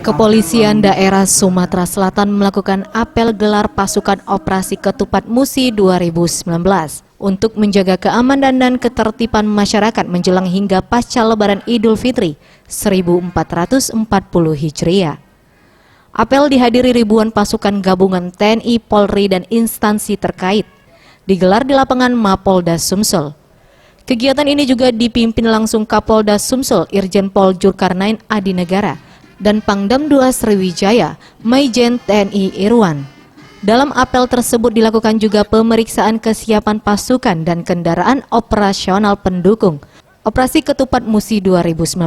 Kepolisian daerah Sumatera Selatan melakukan apel gelar pasukan operasi Ketupat Musi 2019 untuk menjaga keamanan dan ketertiban masyarakat menjelang hingga pasca Lebaran Idul Fitri 1440 Hijriah. Apel dihadiri ribuan pasukan gabungan TNI, Polri, dan instansi terkait. Digelar di lapangan Mapolda Sumsel. Kegiatan ini juga dipimpin langsung Kapolda Sumsel Irjen Pol Zulkarnain Adinegara dan Pangdam II Sriwijaya Maijen TNI Irwan. Dalam apel tersebut dilakukan juga pemeriksaan kesiapan pasukan dan kendaraan operasional pendukung Operasi Ketupat Musi 2019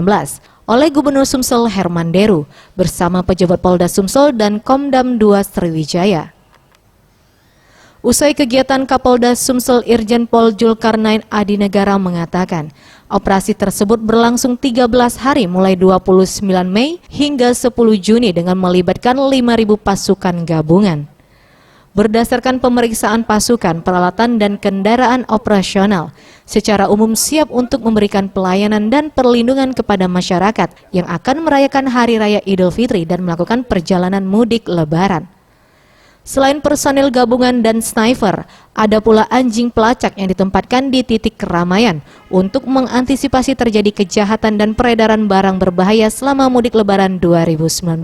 oleh Gubernur Sumsel Herman Deru bersama pejabat Polda Sumsel dan Komdam II Sriwijaya. Usai kegiatan, Kapolda Sumsel Irjen Pol Zulkarnain Adinegara mengatakan, operasi tersebut berlangsung 13 hari mulai 29 Mei hingga 10 Juni dengan melibatkan 5.000 pasukan gabungan. Berdasarkan pemeriksaan pasukan, peralatan dan kendaraan operasional, secara umum siap untuk memberikan pelayanan dan perlindungan kepada masyarakat yang akan merayakan Hari Raya Idul Fitri dan melakukan perjalanan mudik Lebaran. Selain personil gabungan dan sniper, ada pula anjing pelacak yang ditempatkan di titik keramaian untuk mengantisipasi terjadi kejahatan dan peredaran barang berbahaya selama mudik Lebaran 2019.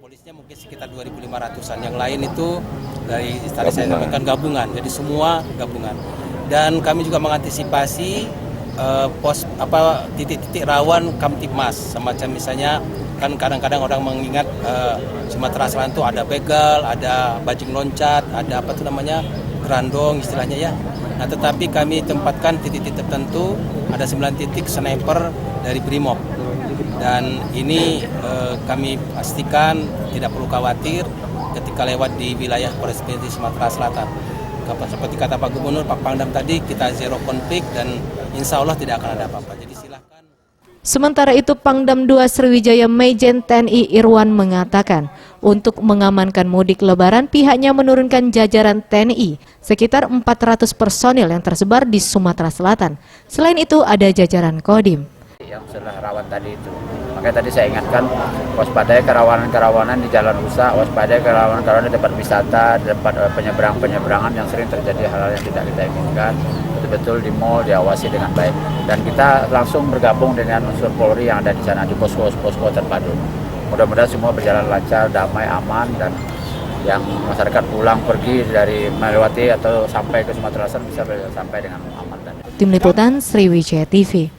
Polisnya mungkin sekitar 2.500-an, yang lain itu dari tadi saya sampaikan gabungan, jadi semua gabungan. Dan kami juga mengantisipasi titik-titik rawan Kamtibmas, semacam misalnya kan kadang-kadang orang mengingat Sumatera Selatan itu ada begal, ada bajing loncat, ada apa itu namanya gerandong istilahnya ya. Nah, tetapi kami tempatkan titik-titik tertentu, ada 9 titik sniper dari Brimob. Dan ini kami pastikan tidak perlu khawatir ketika lewat di wilayah Provinsi Sumatera Selatan. Seperti kata Pak Gubernur, Pak Pangdam tadi, kita zero konflik dan insya Allah tidak akan ada apa-apa. Jadi silahkan. Sementara itu, Pangdam II Sriwijaya Maijen TNI Irwan mengatakan, untuk mengamankan mudik Lebaran, pihaknya menurunkan jajaran TNI sekitar 400 personil yang tersebar di Sumatera Selatan. Selain itu, ada jajaran Kodim. Yang sudah rawan tadi itu, makanya tadi saya ingatkan, waspadai kerawanan-kerawanan di jalan rusak, waspadai kerawanan-kerawanan di tempat wisata, di tempat penyeberangan yang sering terjadi hal-hal yang tidak kita inginkan. Betul-betul di mall diawasi dengan baik, dan kita langsung bergabung dengan unsur Polri yang ada di sana di posko terpadu. Mudah-mudahan semua berjalan lancar, damai, aman, dan yang masyarakat pulang pergi dari melewati atau sampai ke Sumatera Selatan bisa sampai dengan aman. Tim Liputan Sriwijaya TV.